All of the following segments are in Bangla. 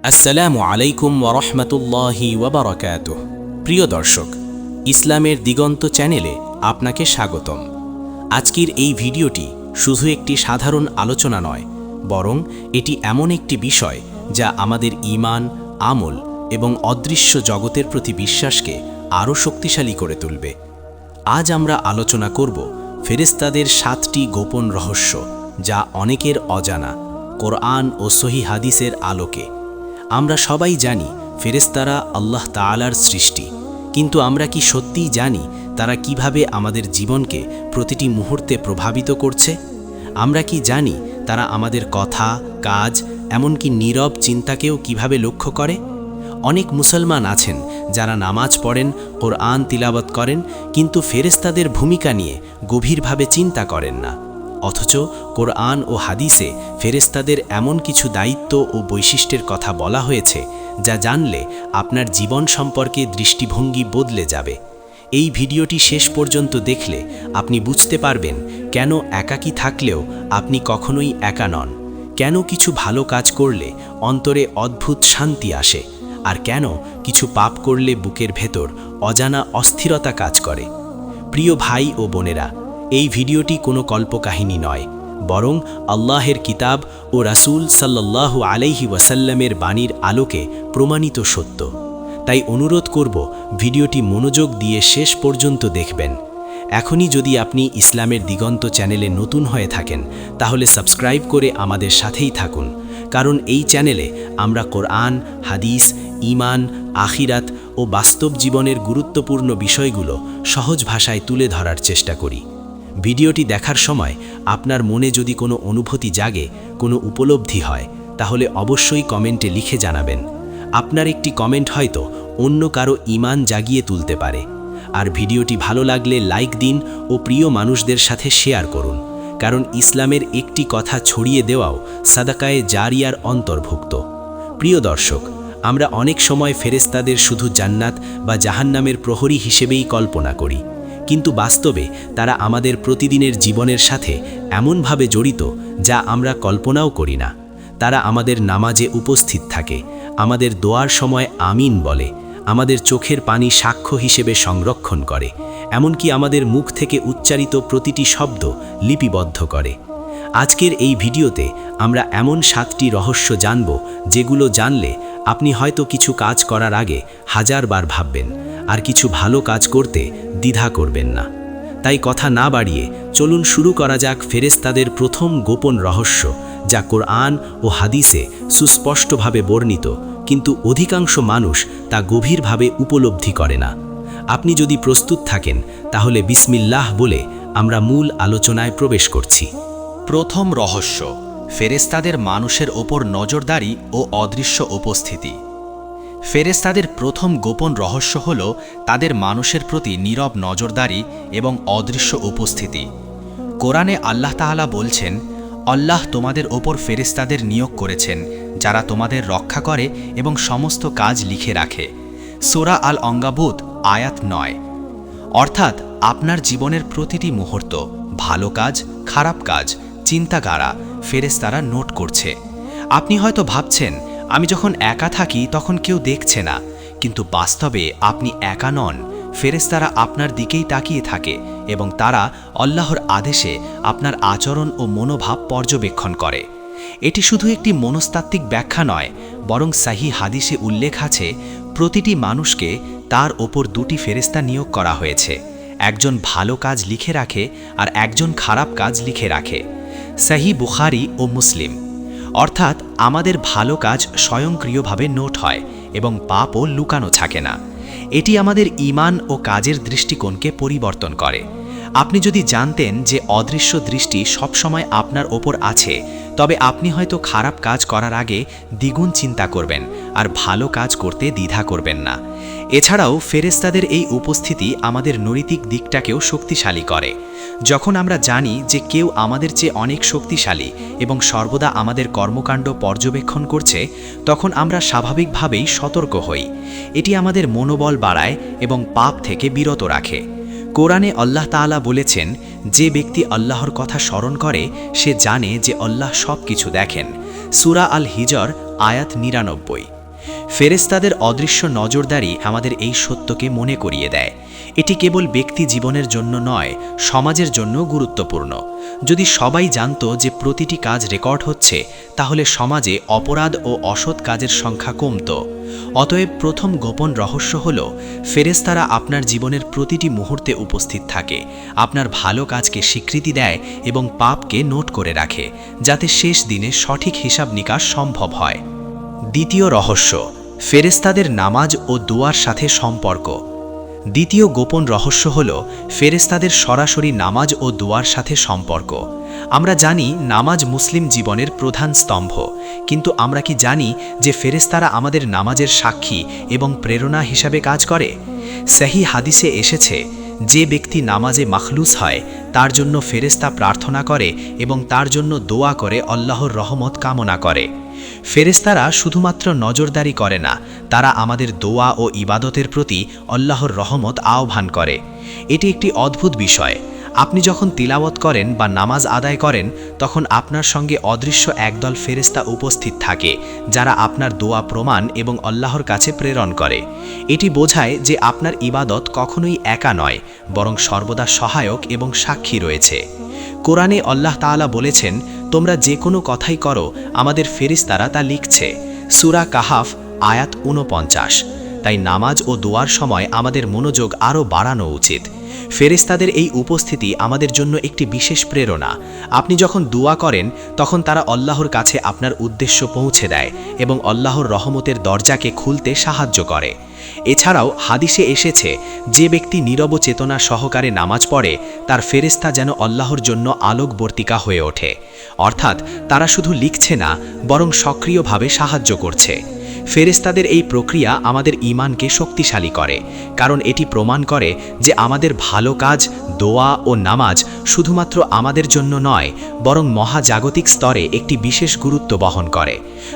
আসসালামু আলাইকুম ওয়ারহমতুল্লাহি ওয়াবারাকাতুহ। প্রিয় দর্শক, ইসলামের দিগন্ত চ্যানেলে আপনাকে স্বাগতম। আজকের এই ভিডিওটি শুধু একটি সাধারণ আলোচনা নয়, বরং এটি এমন একটি বিষয় যা আমাদের ঈমান, আমল এবং অদৃশ্য জগতের প্রতি বিশ্বাসকে আরও শক্তিশালী করে তুলবে। আজ আমরা আলোচনা করব ফেরেশতাদের 7টি গোপন রহস্য, যা অনেকের অজানা, কোরআন ও সহিহ হাদিসের আলোকে। আমরা সবাই জানি ফেরেশতারা আল্লাহ তাআলার সৃষ্টি, কিন্তু আমরা কি সত্যিই জানি তারা কিভাবে আমাদের জীবনকে প্রতিটি মুহূর্তে প্রভাবিত করছে? আমরা কি জানি তারা আমাদের কথা, কাজ, এমনকি নীরব চিন্তাকেও কিভাবে লক্ষ্য করে? অনেক মুসলমান আছেন যারা নামাজ পড়েন, কোরআন তিলাওয়াত করেন, কিন্তু ফেরেশতাদের ভূমিকা নিয়ে গভীরভাবে চিন্তা করেন না। অথচ কোরআন ও হাদিসে ফেরেশতাদের এমন কিছু দায়িত্ব ও বৈশিষ্ট্যের কথা বলা হয়েছে যা জানলে আপনার জীবন সম্পর্কে দৃষ্টিভঙ্গি বদলে যাবে। এই ভিডিওটি শেষ পর্যন্ত দেখলে আপনি বুঝতে পারবেন কেন একাকী থাকলেও আপনি কখনোই একা নন, কেন কিছু ভালো কাজ করলে অন্তরে অদ্ভুত শান্তি আসে, আর কেন কিছু পাপ করলে বুকের ভেতর অজানা অস্থিরতা কাজ করে। প্রিয় ভাই ও বোনেরা, এই ভিডিওটি কোনো কল্পকাহিনী নয়, বরং আল্লাহের কিতাব ও রাসূল সাল্লাল্লাহু আলাইহি ওয়াসাল্লামের বাণীর আলোকে প্রমাণিত সত্য। তাই অনুরোধ করব, ভিডিওটি মনোযোগ দিয়ে শেষ পর্যন্ত দেখবেন। এখনই যদি আপনি ইসলামের দিগন্ত চ্যানেলে নতুন হয়ে থাকেন, তাহলে সাবস্ক্রাইব করে আমাদের সাথেই থাকুন, কারণ এই চ্যানেলে আমরা কোরআন, হাদিস, ঈমান, আখিরাত ও বাস্তব জীবনের গুরুত্বপূর্ণ বিষয়গুলো সহজ ভাষায় তুলে ধরার চেষ্টা করি। ভিডিওটি দেখার সময় আপনার মনে যদি কোনো অনুভূতি জাগে, কোনো উপলব্ধি হয়, তাহলে অবশ্যই কমেন্টে লিখে জানাবেন। আপনার একটি কমেন্ট হয়তো অন্য কারো ঈমান জাগিয়ে তুলতে পারে। আর ভিডিওটি ভালো লাগলে লাইক দিন ও প্রিয় মানুষদের সাথে শেয়ার করুন, কারণ ইসলামের একটি কথা ছড়িয়ে দেওয়াও সাদাকায়ে জারিয়ার অন্তর্ভুক্ত। প্রিয় দর্শক, আমরা অনেক সময় ফেরেশতাদের শুধু জান্নাত বা জাহান্নামের প্রহরী হিসেবেই কল্পনা করি, কিন্তু বাস্তবে তারা আমাদের প্রতিদিনের জীবনের সাথে এমনভাবে জড়িত যা আমরা কল্পনাও করি না। তারা আমাদের নামাজে উপস্থিত থাকে, আমাদের দোয়ার সময় আমিন বলে, আমাদের চোখের পানি সাক্ষ্য হিসেবে সংরক্ষণ করে, এমনকি আমাদের মুখ থেকে উচ্চারিত প্রতিটি শব্দ লিপিবদ্ধ করে। আজকের এই ভিডিওতে আমরা এমন 7টি রহস্য জানব, যেগুলো জানলে আপনি হয়তো কিছু কাজ করার আগে হাজারবার ভাববেন, আর কিছু ভালো কাজ করতে দ্বিধা করবেন না। তাই কথা না বাড়িয়ে চলুন শুরু করা যাক ফেরেশতাদের প্রথম গোপন রহস্য, যা কোরআন ও হাদিসে সুস্পষ্টভাবে বর্ণিত, কিন্তু অধিকাংশ মানুষ তা গভীরভাবে উপলব্ধি করে না। আপনি যদি প্রস্তুত থাকেন, তাহলে বিসমিল্লাহ বলে আমরা মূল আলোচনায় প্রবেশ করছি। প্রথম রহস্য, ফেরেশতাদের মানুষের ওপর নজরদারি ও অদৃশ্য উপস্থিতি। ফেরেশতাদের প্রথম গোপন রহস্য হল তাদের মানুষের প্রতি নীরব নজরদারি এবং অদৃশ্য উপস্থিতি। কোরআনে আল্লাহ তাআলা বলছেন, আল্লাহ তোমাদের ওপর ফেরেশতাদের নিয়োগ করেছেন, যারা তোমাদের রক্ষা করে এবং সমস্ত কাজ লিখে রাখে। সূরা আল আনকাবুত আয়াত 9। অর্থাৎ আপনার জীবনের প্রতিটি মুহূর্ত, ভালো কাজ, খারাপ কাজ, চিন্তাধারা ফেরেশতারা নোট করছে। আপনি হয়তো ভাবছেন, আমি যখন একা থাকি তখন কেউ দেখছে না, কিন্তু বাস্তবে আপনি একা নন। ফেরেশতারা আপনার দিকেই তাকিয়ে থাকে এবং তারা আল্লাহর আদেশে আপনার আচরণ ও মনোভাব পর্যবেক্ষণ করে। এটি শুধু একটি মনস্তাত্ত্বিক ব্যাখ্যা নয়, বরং সহিহ হাদিসে উল্লেখ আছে, প্রতিটি মানুষকে তার ওপর 2টি ফেরেশতা নিয়োগ করা হয়েছে। একজন ভালো কাজ লিখে রাখে আর একজন খারাপ কাজ লিখে রাখে। সহিহ বুখারী ও মুসলিম। অর্থাৎ আমাদের ভালো কাজ স্বয়ংক্রিয়ভাবে নোট হয় এবং পাপও লুকানো থাকে না। এটি আমাদের ঈমান ও কাজের দৃষ্টিকোণকে পরিবর্তন করে। আপনি যদি জানতেন যে অদৃশ্য দৃষ্টি সবসময় আপনার ওপর আছে, তবে আপনি হয়তো খারাপ কাজ করার আগে দ্বিগুণ চিন্তা করবেন আর ভালো কাজ করতে দ্বিধা করবেন না। এছাড়াও ফেরেশতাদের এই উপস্থিতি আমাদের নৈতিক দিকটাকেও শক্তিশালী করে। যখন আমরা জানি যে কেউ আমাদের চেয়ে অনেক শক্তিশালী এবং সর্বদা আমাদের কর্মকাণ্ড পর্যবেক্ষণ করছে, তখন আমরা স্বাভাবিকভাবেই সতর্ক হই। এটি আমাদের মনোবল বাড়ায় এবং পাপ থেকে বিরত রাখে। কোরআনে আল্লাহ তাআলা বলেছেন, যে ব্যক্তি আল্লাহর কথা স্মরণ করে সে জানে যে আল্লাহ সব কিছু দেখেন। সূরা আল হিজর আয়াত ৯৯। ফেরেশতাদের অদৃশ্য নজরদারি আমাদের এই সত্যকে মনে করিয়ে দেয়। এটি কেবল ব্যক্তি জীবনের জন্য নয়, সমাজের জন্য গুরুত্বপূর্ণ। যদি সবাই জানত যে প্রতিটি কাজ রেকর্ড হচ্ছে, তাহলে সমাজে অপরাধ ও অসৎ কাজের সংখ্যা কমত। অতএব প্রথম গোপন রহস্য হল, ফেরেশতারা আপনার জীবনের প্রতিটি মুহূর্তে উপস্থিত থাকে, আপনার ভালো কাজকে স্বীকৃতি দেয় এবং পাপকে নোট করে রাখে, যাতে শেষ দিনে সঠিক হিসাব নিকাশ সম্ভব হয়। দ্বিতীয় রহস্য, ফেরেশতাদের নামাজ ও দোয়ার সাথে সম্পর্ক। দ্বিতীয় গোপন রহস্য হল ফেরেশতাদের সরাসরি নামাজ ও দোয়ার সাথে সম্পর্ক। আমরা জানি নামাজ মুসলিম জীবনের প্রধান স্তম্ভ, কিন্তু আমরা কি জানি যে ফেরেশতারা আমাদের নামাজের সাক্ষী এবং প্রেরণা হিসাবে কাজ করে? সহিহ হাদিসে এসেছে, যে ব্যক্তি নামাজে মাখলুস হয় তার জন্য ফেরেশতা প্রার্থনা করে এবং তার জন্য দোয়া করে আল্লাহর রহমত কামনা করে। ফেরেশতারা শুধুমাত্র নজরদারি করে না, তারা আমাদের দোয়া ও ইবাদতের প্রতি আল্লাহর রহমত আহ্বান করে। এটি একটি অদ্ভুত বিষয়। আপনি যখন তিলাওয়াত করেন বা নামাজ আদায় করেন, তখন আপনার সঙ্গে অদৃশ্য একদল ফেরেশতা উপস্থিত থাকে, যারা আপনার দোয়া প্রমাণ এবং আল্লাহর কাছে প্রেরণ করে। এটি বোঝায় যে আপনার ইবাদত কখনোই একা নয়, বরং সর্বদা সহায়ক এবং সাক্ষী রয়েছে। কোরআনে আল্লাহ তাআলা বলেছেন, তোমরা যে কোনো কথাই করো, আমাদের ফেরেশতারা তা লিখছে। সূরা কাহাফ আয়াত ৪৯। তাই নামাজ ও দোয়ার সময় আমাদের মনোযোগ আরও বাড়ানো উচিত। ফেরেশতাদের এই উপস্থিতি আমাদের জন্য একটি বিশেষ প্রেরণা। আপনি যখন দোয়া করেন, তখন তারা আল্লাহর কাছে আপনার উদ্দেশ্য পৌঁছে দেয় এবং আল্লাহর রহমতের দরজাকে খুলতে সাহায্য করে। এছাড়াও হাদিসে এসেছে, যে ব্যক্তি নীরব চেতনা সহকারে নামাজ পড়ে, তার ফেরেশতা যেন আল্লাহর জন্য আলোকবর্তিকা হয়ে ওঠে। অর্থাৎ তারা শুধু লিখছে না, বরং সক্রিয়ভাবে সাহায্য করছে। ফেরেশতাদের এই প্রক্রিয়া আমাদের ঈমানকে শক্তিশালী করে, কারণ এটি প্রমাণ করে যে আমাদের ভালো কাজ, দোয়া ও নামাজ শুধুমাত্র আমাদের জন্য নয়, বরং মহাজাগতিক স্তরে একটি বিশেষ গুরুত্ব বহন করে।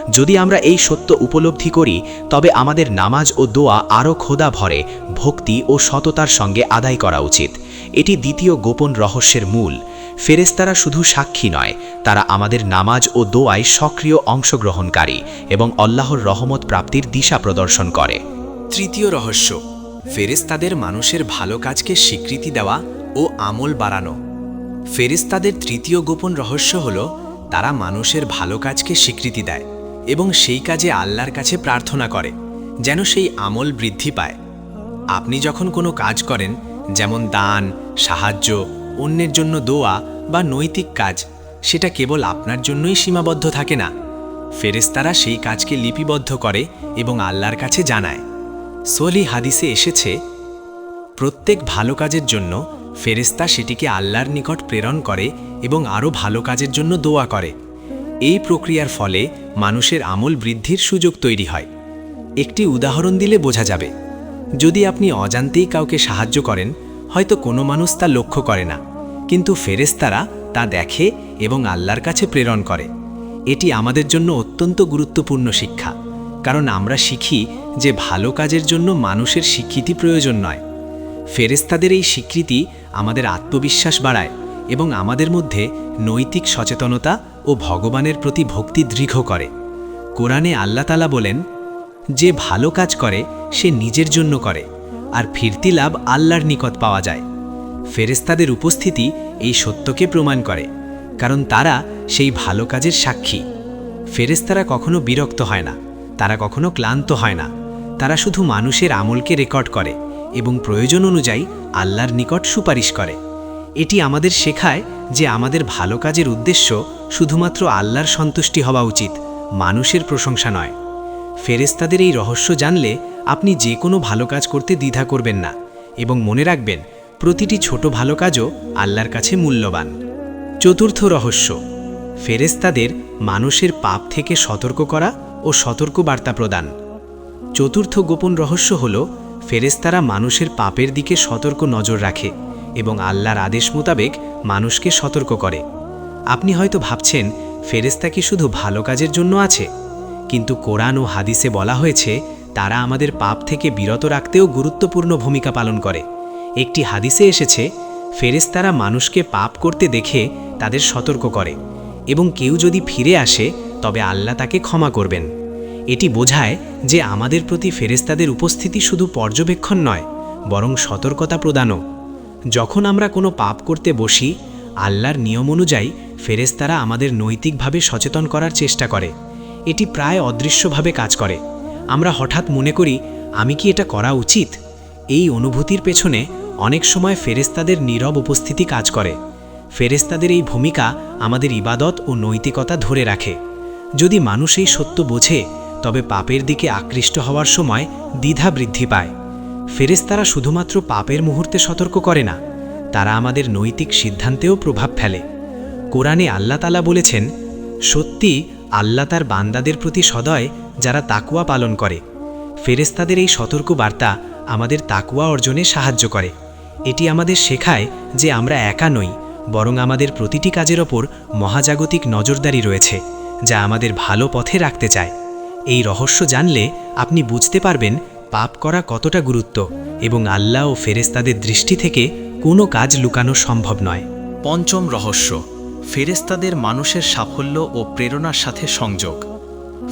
যদি আমরা এই সত্য উপলব্ধি করি, তবে আমাদের নামাজ ও দোয়া আরও খোদা ভরে, ভক্তি ও সততার সঙ্গে আদায় করা উচিত। এটি দ্বিতীয় গোপন রহস্যের মূল। ফেরেশতারা শুধু সাক্ষী নয়, তারা আমাদের নামাজ ও দোয়ায় সক্রিয় অংশগ্রহণকারী এবং আল্লাহর রহমত প্রাপ্তির দিশা প্রদর্শন করে। তৃতীয় রহস্য, ফেরেশতাদের মানুষের ভালো কাজকে স্বীকৃতি দেওয়া ও আমল বাড়ানো। ফেরেশতাদের তৃতীয় গোপন রহস্য হল, তারা মানুষের ভালো কাজকে স্বীকৃতি দেয় এবং সেই কাজে আল্লাহর কাছে প্রার্থনা করে, যেন সেই আমল বৃদ্ধি পায়। আপনি যখন কোনো কাজ করেন, যেমন দান, সাহায্য, অন্যের জন্য দোয়া বা নৈতিক কাজ, সেটা কেবল আপনার জন্যই সীমাবদ্ধ থাকে না। ফেরেশতারা সেই কাজকে লিপিবদ্ধ করে এবং আল্লাহর কাছে জানায়। সহিহ হাদিসে এসেছে, প্রত্যেক ভালো কাজের জন্য ফেরেশতা সেটিকে আল্লাহর নিকট প্রেরণ করে এবং আরও ভালো কাজের জন্য দোয়া করে। এই প্রক্রিয়ার ফলে মানুষের আমল বৃদ্ধির সুযোগ তৈরি হয়। একটি উদাহরণ দিলে বোঝা যাবে। যদি আপনি অজান্তেই কাউকে সাহায্য করেন, হয়তো কোনো মানুষ তা লক্ষ্য করে না, কিন্তু ফেরেশতারা তা দেখে এবং আল্লাহর কাছে প্রেরণ করে। এটি আমাদের জন্য অত্যন্ত গুরুত্বপূর্ণ শিক্ষা, কারণ আমরা শিখি যে ভালো কাজের জন্য মানুষের স্বীকৃতি প্রয়োজন নয়। ফেরেশতাদের এই স্বীকৃতি আমাদের আত্মবিশ্বাস বাড়ায় এবং আমাদের মধ্যে নৈতিক সচেতনতা ও ভগবানের প্রতি ভক্তি দৃঢ় করে। কোরআনে আল্লাহ তাআলা বলেন, যে ভালো কাজ করে সে নিজের জন্য করে, আর ফিরতি লাভ আল্লাহর নিকট পাওয়া যায়। ফেরেশতাদের উপস্থিতি এই সত্যকে প্রমাণ করে, কারণ তারা সেই ভালো কাজের সাক্ষী। ফেরেশতারা কখনো বিরক্ত হয় না, তারা কখনো ক্লান্ত হয় না। তারা শুধু মানুষের আমলকে রেকর্ড করে এবং প্রয়োজন অনুযায়ী আল্লাহর নিকট সুপারিশ করে। এটি আমাদের শেখায় যে আমাদের ভালো কাজের উদ্দেশ্য শুধুমাত্র আল্লাহর সন্তুষ্টি হওয়া উচিত, মানুষের প্রশংসা নয়। ফেরেশতাদের এই রহস্য জানলে আপনি যে কোনো ভালো কাজ করতে দ্বিধা করবেন না, এবং মনে রাখবেন, প্রতিটি ছোট ভালো কাজও আল্লাহর কাছে মূল্যবান। চতুর্থ রহস্য, ফেরেশতাদের মানুষের পাপ থেকে সতর্ক করা ও সতর্ক বার্তা প্রদান। চতুর্থ গোপন রহস্য হল, ফেরেশতারা মানুষের পাপের দিকে সতর্ক নজর রাখে এবং আল্লাহর আদেশ মোতাবেক মানুষকে সতর্ক করে। আপনি হয়তো ভাবছেন, ফেরেশতা কি শুধু ভালো কাজের জন্য আছে? কিন্তু কোরআন ও হাদিসে বলা হয়েছে, তারা আমাদের পাপ থেকে বিরত রাখতেও গুরুত্বপূর্ণ ভূমিকা পালন করে। একটি হাদিসে এসেছে, ফেরেশতারা মানুষকে পাপ করতে দেখে তাদের সতর্ক করে, এবং কেউ যদি ফিরে আসে তবে আল্লাহ তাকে ক্ষমা করবেন। এটি বোঝায় যে আমাদের প্রতি ফেরেশতাদের উপস্থিতি শুধু পর্যবেক্ষণ নয়, বরং সতর্কতা প্রদানও। যখন আমরা কোনো পাপ করতে বসি, আল্লাহর নিয়ম অনুযায়ী ফেরেশতারা আমাদের নৈতিকভাবে সচেতন করার চেষ্টা করে। এটি প্রায় অদৃশ্যভাবে কাজ করে। আমরা হঠাৎ মনে করি, আমি কি এটা করা উচিত? এই অনুভূতির পেছনে অনেক সময় ফেরেশতাদের নীরব উপস্থিতি কাজ করে। ফেরেশতাদের এই ভূমিকা আমাদের ইবাদত ও নৈতিকতা ধরে রাখে। যদি মানুষ এই সত্য বোঝে, তবে পাপের দিকে আকৃষ্ট হওয়ার সময় দ্বিধা বৃদ্ধি পায়। ফেরেশতারা শুধুমাত্র পাপের মুহূর্তে সতর্ক করে না, তারা আমাদের নৈতিক সিদ্ধান্তেও প্রভাব ফেলে। কোরআনে আল্লাহ তাআলা বলেছেন, সত্যি আল্লাহ তার বান্দাদের প্রতি সদয় যারা তাকওয়া পালন করে। ফেরেশতাদের এই সতর্ক বার্তা আমাদের তাকওয়া অর্জনে সাহায্য করে। এটি আমাদের শেখায় যে আমরা একা নই, বরং আমাদের প্রতিটি কাজের ওপর মহাজাগতিক নজরদারি রয়েছে, যা আমাদের ভালো পথে রাখতে চায়। এই রহস্য জানলে আপনি বুঝতে পারবেন পাপ করা কতটা গুরুত্ব এবং আল্লাহ ও ফেরেশতাদের দৃষ্টি থেকে কোনো কাজ লুকানো সম্ভব নয়। পঞ্চম রহস্য, ফেরেশতাদের মানুষের সাফল্য ও প্রেরণার সাথে সংযোগ।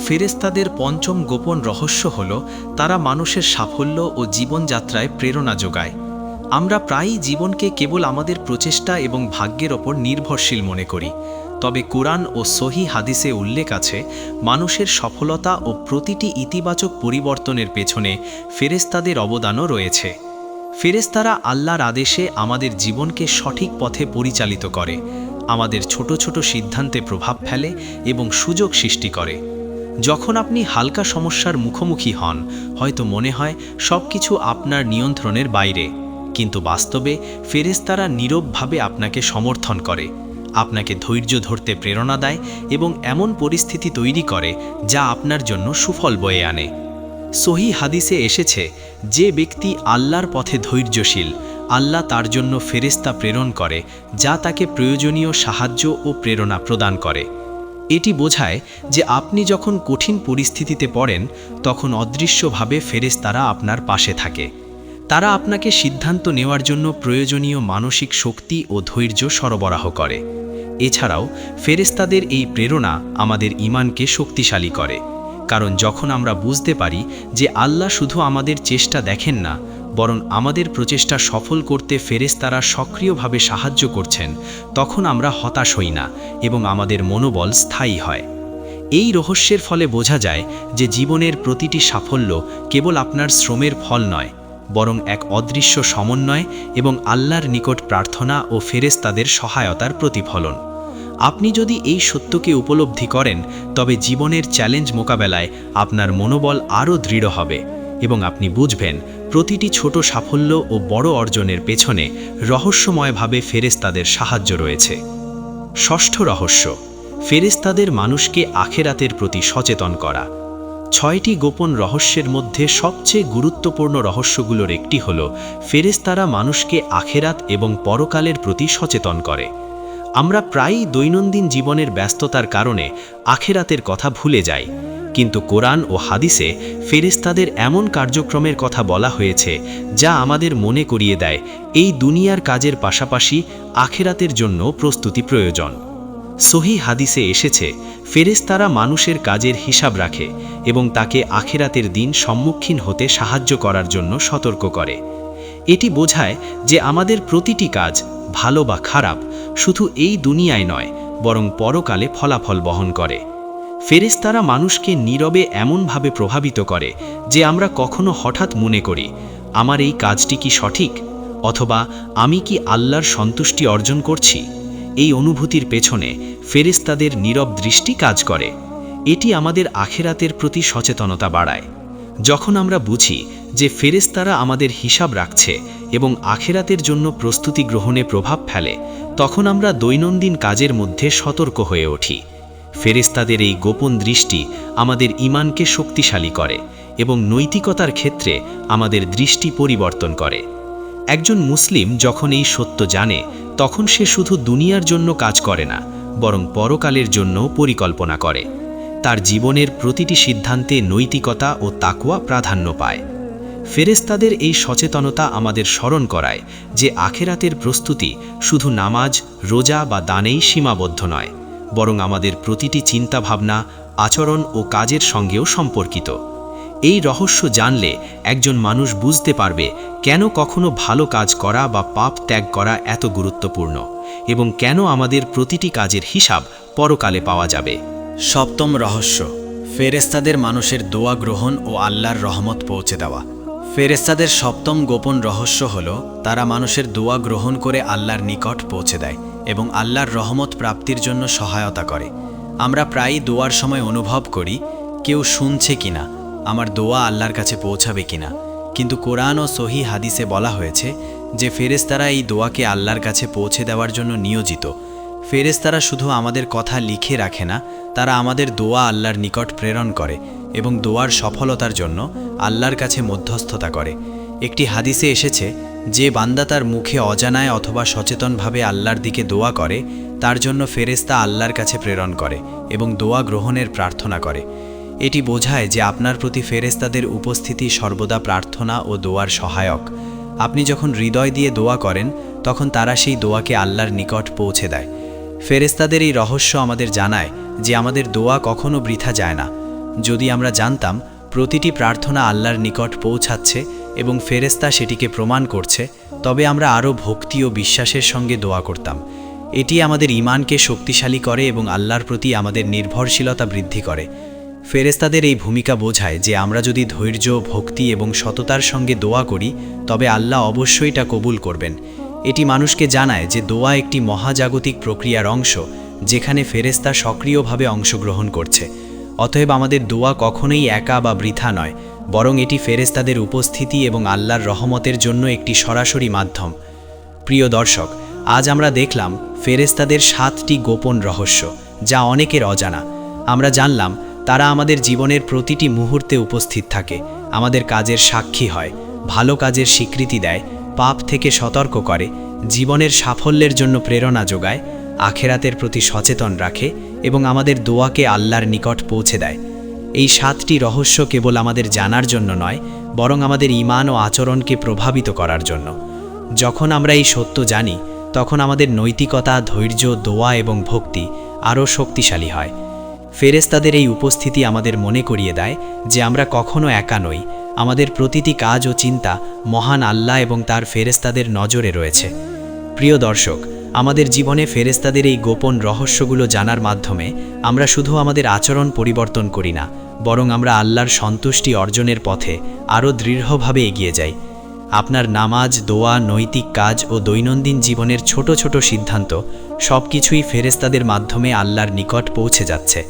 ফেরেশতাদের পঞ্চম গোপন রহস্য হল তারা মানুষের সাফল্য ও জীবনযাত্রায় প্রেরণা যোগায়। আমরা প্রায়ই জীবনকে কেবল আমাদের প্রচেষ্টা এবং ভাগ্যের ওপর নির্ভরশীল মনে করি, তবে কুরআন ও সহিহ হাদিসে উল্লেখ আছে মানুষের সফলতা ও প্রতিটি ইতিবাচক পরিবর্তনের পেছনে ফেরেশতাদের অবদানও রয়েছে। ফেরেশতারা আল্লাহর আদেশে আমাদের জীবনকে সঠিক পথে পরিচালিত করে, আমাদের ছোট ছোট সিদ্ধান্তে প্রভাব ফেলে এবং সুযোগ সৃষ্টি করে। যখন আপনি হালকা সমস্যার মুখোমুখি হন, হয়তো মনে হয় সব কিছু আপনার নিয়ন্ত্রণের বাইরে, কিন্তু বাস্তবে ফেরেশতারা নীরবভাবে আপনাকে সমর্থন করে, আপনাকে ধৈর্য ধরতে প্রেরণা দেয় এবং এমন পরিস্থিতি তৈরি করে যা আপনার জন্য সুফল বয়ে আনে। সহিহ হাদিসে এসেছে, যে ব্যক্তি আল্লাহর পথে ধৈর্যশীল, আল্লাহ তার জন্য ফেরেশতা প্রেরণ করে যা তাকে প্রয়োজনীয় সাহায্য ও প্রেরণা প্রদান করে। এটি বোঝায় যে আপনি যখন কঠিন পরিস্থিতিতে পড়েন, তখন অদৃশ্যভাবে ফেরেশতারা আপনার পাশে থাকে। তারা আপনাকে সিদ্ধান্ত নেওয়ার জন্য প্রয়োজনীয় মানসিক শক্তি ও ধৈর্য সরবরাহ করে। এছাড়াও ফেরেশতাদের এই প্রেরণা আমাদের ঈমানকে শক্তিশালী করে, কারণ যখন আমরা বুঝতে পারি যে আল্লাহ শুধু আমাদের চেষ্টা দেখেন না, বরং আমাদের প্রচেষ্টা সফল করতে ফেরেশতারা সক্রিয়ভাবে সাহায্য করছেন, তখন আমরা হতাশ হই না এবং আমাদের মনোবল স্থায়ী হয়। এই রহস্যের ফলে বোঝা যায় যে জীবনের প্রতিটি সাফল্য কেবল আপনার শ্রমের ফল নয়, বরং এক অদৃশ্য সমন্বয় এবং আল্লাহর নিকট প্রার্থনা ও ফেরেশতাদের সহায়তার প্রতিফলন। আপনি যদি এই সত্যকে উপলব্ধি করেন, তবে জীবনের চ্যালেঞ্জ মোকাবেলায় আপনার মনোবল আরও দৃঢ় হবে এবং আপনি বুঝবেন প্রতিটি ছোট সাফল্য ও বড় অর্জনের পেছনে রহস্যময়ভাবে ফেরেশতাদের সাহায্য রয়েছে। ষষ্ঠ রহস্য, ফেরেশতাদের মানুষকে আখিরাতের প্রতি সচেতন করা। 6টি গোপন রহস্যের মধ্যে সবচেয়ে গুরুত্বপূর্ণ রহস্যগুলোর একটি হল ফেরেশতারা মানুষকে আখিরাত এবং পরকালের প্রতি সচেতন করে। আমরা প্রায়ই দৈনন্দিন জীবনের ব্যস্ততার কারণে আখিরাতের কথা ভুলে যাই, কিন্তু কোরআন ও হাদিসে ফেরেশতাদের এমন কার্যক্রমের কথা বলা হয়েছে যা আমাদের মনে করিয়ে দেয় এই দুনিয়ার কাজের পাশাপাশি আখিরাতের জন্য প্রস্তুতি প্রয়োজন। সহিহ হাদিসে এসেছে, ফেরেশতারা মানুষের কাজের হিসাব রাখে এবং তাকে আখিরাতের দিন সম্মুখীন হতে সাহায্য করার জন্য সতর্ক করে। এটি বোঝায় যে আমাদের প্রতিটি কাজ, ভালো বা খারাপ, শুধু এই দুনিয়ায় নয়, বরং পরকালে ফলাফল বহন করে। ফেরেশতারা মানুষকে নীরবে এমনভাবে প্রভাবিত করে যে আমরা কখনো হঠাৎ মনে করি, আমার এই কাজটি কি সঠিক, অথবা আমি কি আল্লাহর সন্তুষ্টি অর্জন করছি। এই অনুভূতির পেছনে ফেরেশতাদের নীরব দৃষ্টি কাজ করে। এটি আমাদের আখিরাতের প্রতি সচেতনতা বাড়ায়। যখন আমরা বুঝি যে ফেরেশতারা আমাদের হিসাব রাখছে এবং আখিরাতের জন্য প্রস্তুতি গ্রহণে প্রভাব ফেলে, তখন আমরা দৈনন্দিন কাজের মধ্যে সতর্ক হয়ে উঠি। ফেরেশতাদের এই গোপন দৃষ্টি আমাদের ঈমানকে শক্তিশালী করে এবং নৈতিকতার ক্ষেত্রে আমাদের দৃষ্টি পরিবর্তন করে। একজন মুসলিম যখন এই সত্য জানে, তখন সে শুধু দুনিয়ার জন্য কাজ করে না, বরং পরকালের জন্য পরিকল্পনা করে। তার জীবনের প্রতিটি সিদ্ধান্তে নৈতিকতা ও তাকওয়া প্রাধান্য পায়। ফেরেশতাদের এই সচেতনতা আমাদের স্মরণ করায় যে আখিরাতের প্রস্তুতি শুধু নামাজ, রোজা বা দানেই সীমাবদ্ধ নয়, বরং আমাদের প্রতিটি চিন্তাভাবনা, আচরণ ও কাজের সঙ্গেও সম্পর্কিত। এই রহস্য জানলে একজন মানুষ বুঝতে পারবে কেন কখনো ভালো কাজ করা বা পাপ ত্যাগ করা এত গুরুত্বপূর্ণ এবং কেন আমাদের প্রতিটি কাজের হিসাব পরকালে পাওয়া যাবে। সপ্তম রহস্য, ফেরেশতাদের মানুষের দোয়া গ্রহণ ও আল্লাহর রহমত পৌঁছে দেওয়া। ফেরেশতাদের সপ্তম গোপন রহস্য হল তারা মানুষের দোয়া গ্রহণ করে আল্লাহর নিকট পৌঁছে দেয় এবং আল্লাহর রহমত প্রাপ্তির জন্য সহায়তা করে। আমরা প্রায়ই দোয়ার সময় অনুভব করি কেউ শুনছে কিনা, আমার দোয়া আল্লাহর কাছে পৌঁছাবে কিনা, কিন্তু কোরআন ও সহি হাদিসে বলা হয়েছে যে ফেরেশতারা এই দোয়াকে আল্লাহর কাছে পৌঁছে দেওয়ার জন্য নিয়োজিত। ফেরেশতারা শুধু আমাদের কথা লিখে রাখে না, তারা আমাদের দোয়া আল্লাহর নিকট প্রেরণ করে এবং দোয়ার সফলতার জন্য আল্লাহর কাছে মধ্যস্থতা করে। একটি হাদিসে এসেছে, যে বান্দা তার মুখে অজানায় অথবা সচেতনভাবে আল্লাহর দিকে দোয়া করে তার জন্য ফেরেশতা আল্লাহর কাছে প্রেরণ করে এবং দোয়া গ্রহণের প্রার্থনা করে। এটি বোঝায় যে আপনার প্রতি ফেরেশতাদের উপস্থিতি সর্বদা প্রার্থনা ও দোয়ার সহায়ক। আপনি যখন হৃদয় দিয়ে দোয়া করেন তখন তারা সেই দোয়াকে আল্লাহর নিকট পৌঁছে দেয়। ফেরেশতাদের এই রহস্য আমাদের জানায় যে আমাদের দোয়া কখনো বৃথা যায় না। যদি আমরা জানতাম প্রতিটি প্রার্থনা আল্লাহর নিকট পৌঁছাচ্ছে এবং ফেরেশতা সেটিকে প্রমাণ করছে, তবে আমরা আরও ভক্তি ও বিশ্বাসের সঙ্গে দোয়া করতাম। এটি আমাদের ঈমানকে শক্তিশালী করে এবং আল্লাহর প্রতি আমাদের নির্ভরশীলতা বৃদ্ধি করে। ফেরেশতাদের এই ভূমিকা বোঝায় যে আমরা যদি ধৈর্য, ভক্তি এবং সততার সঙ্গে দোয়া করি তবে আল্লাহ অবশ্যই তা কবুল করবেন। এটি মানুষকে জানায় যে দোয়া একটি মহাজাগতিক প্রক্রিয়ার অংশ, যেখানে ফেরেশতা সক্রিয়ভাবে অংশগ্রহণ করছে। অতএব আমাদের দোয়া কখনোই একা বা বৃথা নয়, বরং এটি ফেরেশতাদের উপস্থিতি এবং আল্লাহর রহমতের জন্য একটি সরাসরি মাধ্যম। প্রিয় দর্শক, আজ আমরা দেখলাম ফেরেশতাদের 7টি গোপন রহস্য, যা অনেকের অজানা। আমরা জানলাম তারা আমাদের জীবনের প্রতিটি মুহূর্তে উপস্থিত থাকে, আমাদের কাজের সাক্ষী হয়, ভালো কাজের স্বীকৃতি দেয়, পাপ থেকে সতর্ক করে, জীবনের সাফল্যের জন্য প্রেরণা যোগায়, আখেরাতের প্রতি সচেতন রাখে এবং আমাদের দোয়াকে আল্লাহর নিকট পৌঁছে দেয়। এই 7টি রহস্য কেবল আমাদের জানার জন্য নয়, বরং আমাদের ঈমান ও আচরণকে প্রভাবিত করার জন্য। যখন আমরা এই সত্য জানি, তখন আমাদের নৈতিকতা, ধৈর্য, দোয়া এবং ভক্তি আরও শক্তিশালী হয়। ফেরেশতাদের এই উপস্থিতি আমাদের মনে করিয়ে দেয় যে আমরা কখনো একা নই, আমাদের প্রতিটি কাজ ও চিন্তা মহান আল্লাহ এবং তার ফেরেশতাদের নজরে রয়েছে। প্রিয় দর্শক, আমাদের জীবনে ফেরেশতাদের এই গোপন রহস্যগুলো জানার মাধ্যমে আমরা শুধু আমাদের আচরণ পরিবর্তন করি না, বরং আমরা আল্লাহর সন্তুষ্টি অর্জনের পথে আরও দৃঢ়ভাবে এগিয়ে যাই। আপনার নামাজ, দোয়া, নৈতিক কাজ ও দৈনন্দিন জীবনের ছোট ছোট সিদ্ধান্ত সবকিছুই ফেরেশতাদের মাধ্যমে আল্লাহর নিকট পৌঁছে যাচ্ছে।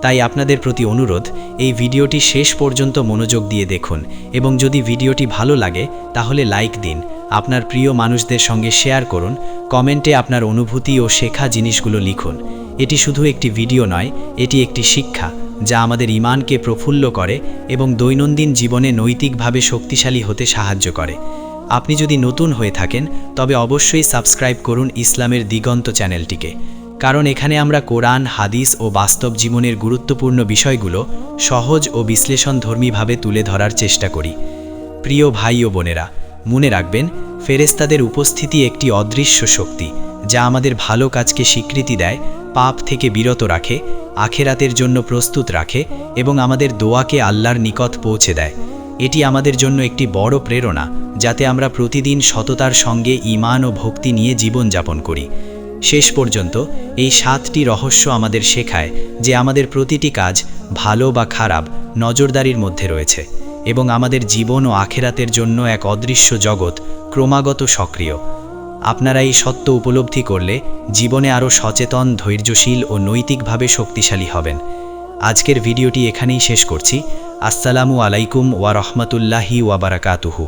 তাই আপনাদের প্রতি অনুরোধ, এই ভিডিওটি শেষ পর্যন্ত মনোযোগ দিয়ে দেখুন এবং যদি ভিডিওটি ভালো লাগে তাহলে লাইক দিন, আপনার প্রিয় মানুষদের সঙ্গে শেয়ার করুন, কমেন্টে আপনার অনুভূতি ও শেখা জিনিসগুলো লিখুন। এটি শুধু একটি ভিডিও নয়, এটি একটি শিক্ষা যা আমাদের ঈমানকে প্রফুল্ল করে এবং দৈনন্দিন জীবনে নৈতিকভাবে শক্তিশালী হতে সাহায্য করে। আপনি যদি নতুন হয়ে থাকেন তবে অবশ্যই সাবস্ক্রাইব করুন ইসলামের দিগন্ত চ্যানেলটিকে, কারণ এখানে আমরা কোরআন, হাদিস ও বাস্তব জীবনের গুরুত্বপূর্ণ বিষয়গুলো সহজ ও বিশ্লেষণধর্মীভাবে তুলে ধরার চেষ্টা করি। প্রিয় ভাই ও বোনেরা, মনে রাখবেন ফেরেশতাদের উপস্থিতি একটি অদৃশ্য শক্তি যা আমাদের ভালো কাজকে স্বীকৃতি দেয়, পাপ থেকে বিরত রাখে, আখেরাতের জন্য প্রস্তুত রাখে এবং আমাদের দোয়াকে আল্লাহর নিকট পৌঁছে দেয়। এটি আমাদের জন্য একটি বড় প্রেরণা, যাতে আমরা প্রতিদিন সততার সঙ্গে ঈমান ও ভক্তি নিয়ে জীবনযাপন করি। শেষ পর্যন্ত এই 7টি রহস্য আমাদের শেখায় যে আমাদের প্রতিটি কাজ, ভালো বা খারাপ, নজরদারির মধ্যে রয়েছে এবং আমাদের জীবন ও আখেরাতের জন্য এক অদৃশ্য জগৎ ক্রমাগত সক্রিয়। আপনারা এই সত্য উপলব্ধি করলে জীবনে আরও সচেতন, ধৈর্যশীল ও নৈতিকভাবে শক্তিশালী হবেন। আজকের ভিডিওটি এখানেই শেষ করছি। আসসালামু আলাইকুম ওয়া রাহমাতুল্লাহি ওয়া বারাকাতুহু।